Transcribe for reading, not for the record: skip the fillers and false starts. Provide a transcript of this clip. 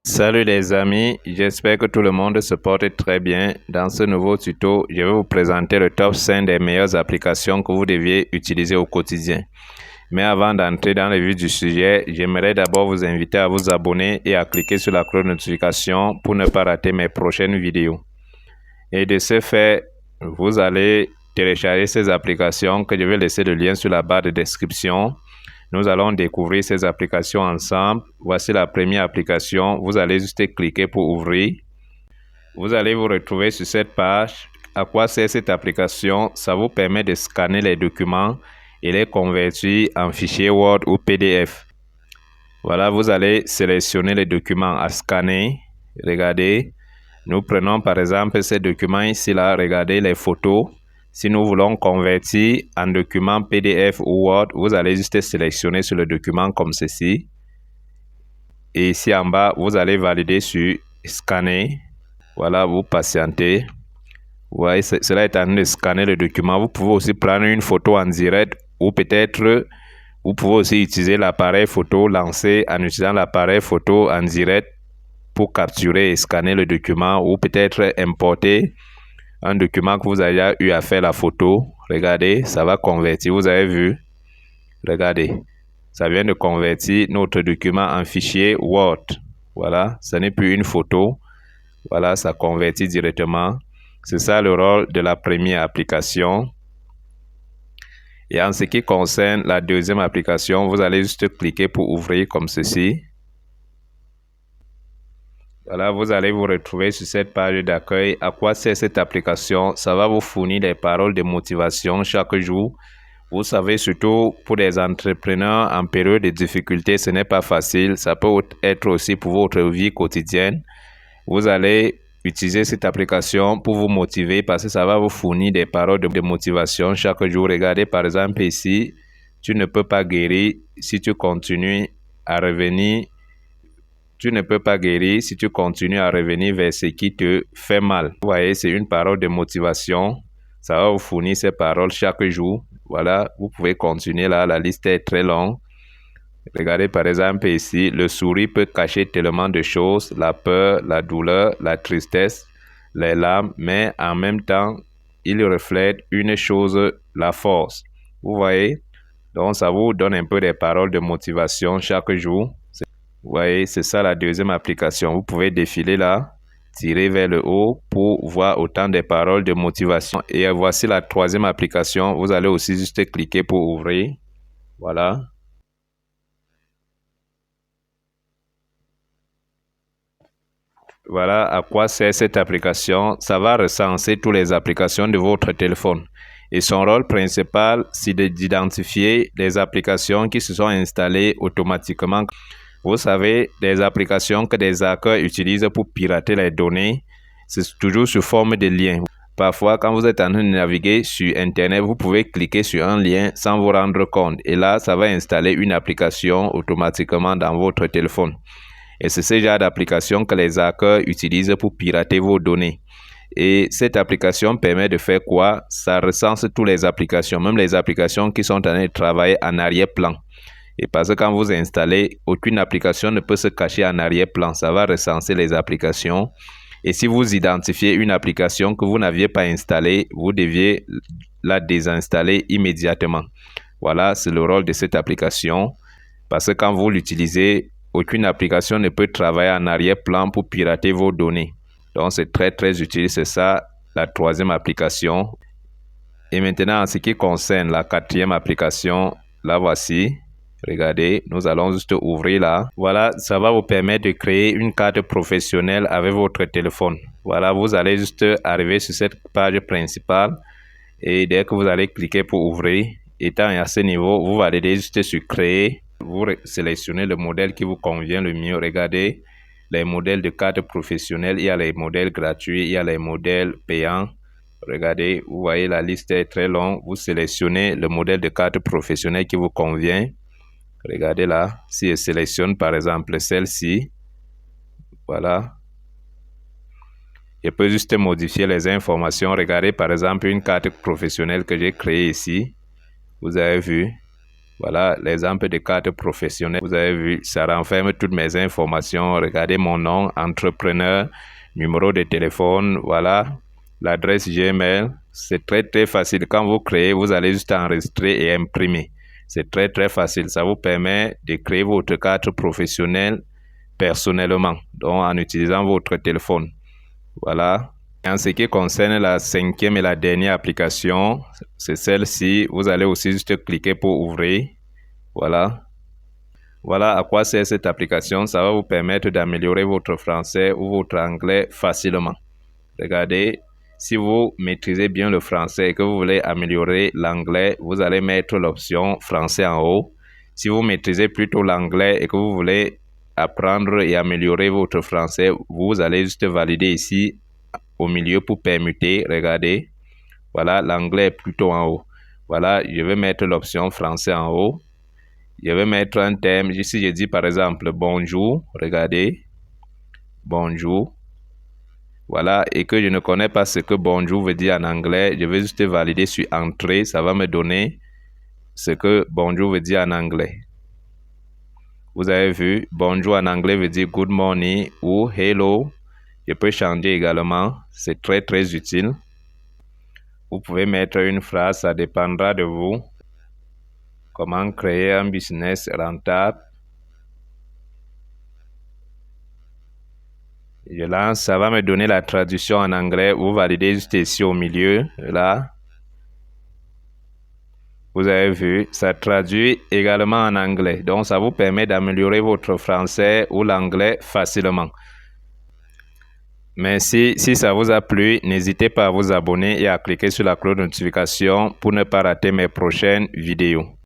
Salut les amis, j'espère que tout le monde se porte très bien. Dans ce nouveau tuto, je vais vous présenter le top 5 des meilleures applications que vous deviez utiliser au quotidien. Mais avant d'entrer dans le vif du sujet, j'aimerais d'abord vous inviter à vous abonner et à cliquer sur la cloche de notification pour ne pas rater mes prochaines vidéos. Et de ce fait, vous allez télécharger ces applications que je vais laisser le lien sur la barre de description. Nous allons découvrir ces applications ensemble. Voici la première application. Vous allez juste cliquer pour ouvrir. Vous allez vous retrouver sur cette page. À quoi sert cette application? Ça vous permet de scanner les documents et les convertir en fichier Word ou PDF. Voilà, vous allez sélectionner les documents à scanner. Regardez. Nous prenons par exemple ces documents ici là. Regardez les photos. Si nous voulons convertir en document PDF ou Word, vous allez juste sélectionner sur le document comme ceci. Et ici en bas, vous allez valider sur scanner. Voilà, vous patientez. Vous voyez, cela est en train de scanner le document. Vous pouvez aussi prendre une photo en direct ou peut-être vous pouvez aussi utiliser l'appareil photo, lancer en utilisant l'appareil photo en direct pour capturer et scanner le document ou peut-être importer un document que vous avez eu à faire la photo. Regardez, ça va convertir. Vous avez vu? Regardez, ça vient de convertir notre document en fichier Word. Voilà, ce n'est plus une photo. Voilà, ça convertit directement. C'est ça le rôle de la première application. Et en ce qui concerne la deuxième application, vous allez juste cliquer pour ouvrir comme ceci. Voilà, vous allez vous retrouver sur cette page d'accueil. À quoi sert cette application? Ça va vous fournir des paroles de motivation chaque jour. Vous savez, surtout pour des entrepreneurs en période de difficulté, ce n'est pas facile. Ça peut être aussi pour votre vie quotidienne. Vous allez utiliser cette application pour vous motiver parce que ça va vous fournir des paroles de motivation chaque jour. Regardez par exemple ici, tu ne peux pas guérir si tu continues à revenir. Tu ne peux pas guérir si tu continues à revenir vers ce qui te fait mal. Vous voyez, c'est une parole de motivation. Ça va vous fournir ces paroles chaque jour. Voilà, vous pouvez continuer là. La liste est très longue. Regardez par exemple ici, le sourire peut cacher tellement de choses. La peur, la douleur, la tristesse, les larmes. Mais en même temps, il reflète une chose, la force. Vous voyez? Donc, ça vous donne un peu des paroles de motivation chaque jour. Vous voyez, c'est ça la deuxième application. Vous pouvez défiler là, tirer vers le haut pour voir autant de paroles de motivation. Et voici la troisième application. Vous allez aussi juste cliquer pour ouvrir. Voilà. Voilà à quoi sert cette application. Ça va recenser toutes les applications de votre téléphone. Et son rôle principal, c'est d'identifier les applications qui se sont installées automatiquement. Vous savez, des applications que des hackers utilisent pour pirater les données, c'est toujours sous forme de liens. Parfois, quand vous êtes en train de naviguer sur Internet, vous pouvez cliquer sur un lien sans vous rendre compte. Et là, ça va installer une application automatiquement dans votre téléphone. Et c'est ce genre d'application que les hackers utilisent pour pirater vos données. Et cette application permet de faire quoi? Ça recense toutes les applications, même les applications qui sont en train de travailler en arrière-plan. Et parce que quand vous installez, aucune application ne peut se cacher en arrière-plan. Ça va recenser les applications. Et si vous identifiez une application que vous n'aviez pas installée, vous deviez la désinstaller immédiatement. Voilà, c'est le rôle de cette application. Parce que quand vous l'utilisez, aucune application ne peut travailler en arrière-plan pour pirater vos données. Donc, c'est très, très utile. C'est ça, la troisième application. Et maintenant, en ce qui concerne la quatrième application, la voici. Regardez, nous allons juste ouvrir là. Voilà, ça va vous permettre de créer une carte professionnelle avec votre téléphone. Voilà, vous allez juste arriver sur cette page principale. Et dès que vous allez cliquer pour ouvrir, étant à ce niveau, vous validez juste sur créer. Vous sélectionnez le modèle qui vous convient le mieux. Regardez les modèles de carte professionnelle. Il y a les modèles gratuits, il y a les modèles payants. Regardez, vous voyez la liste est très longue. Vous sélectionnez le modèle de carte professionnelle qui vous convient. Regardez là, si je sélectionne par exemple celle-ci, voilà. Je peux juste modifier les informations. Regardez par exemple une carte professionnelle que j'ai créée ici. Vous avez vu. Voilà l'exemple de carte professionnelle. Vous avez vu, ça renferme toutes mes informations. Regardez mon nom, entrepreneur, numéro de téléphone, voilà, l'adresse Gmail. C'est très facile. Quand vous créez, vous allez juste enregistrer et imprimer. C'est très facile. Ça vous permet de créer votre carte professionnelle personnellement, donc en utilisant votre téléphone. Voilà. En ce qui concerne la 5e et la dernière application, c'est celle-ci. Vous allez aussi juste cliquer pour ouvrir. Voilà. Voilà à quoi sert cette application. Ça va vous permettre d'améliorer votre français ou votre anglais facilement. Regardez, si vous maîtrisez bien le français et que vous voulez améliorer l'anglais, vous allez mettre l'option français en haut. Si vous maîtrisez plutôt l'anglais et que vous voulez apprendre et améliorer votre français, vous allez juste valider ici au milieu pour permuter. Regardez, voilà, l'anglais est plutôt en haut. Voilà, je vais mettre l'option français en haut. Je vais mettre un thème. Ici, je dis par exemple bonjour. Regardez, bonjour. Voilà, et que je ne connais pas ce que bonjour veut dire en anglais. Je vais juste valider sur entrée. Ça va me donner ce que bonjour veut dire en anglais. Vous avez vu, bonjour en anglais veut dire good morning ou hello. Je peux changer également. C'est très utile. Vous pouvez mettre une phrase, ça dépendra de vous. Comment créer un business rentable. Je lance, ça va me donner la traduction en anglais. Vous validez juste ici au milieu, là. Vous avez vu, ça traduit également en anglais. Donc, ça vous permet d'améliorer votre français ou l'anglais facilement. Mais si ça vous a plu, n'hésitez pas à vous abonner et à cliquer sur la cloche de notification pour ne pas rater mes prochaines vidéos.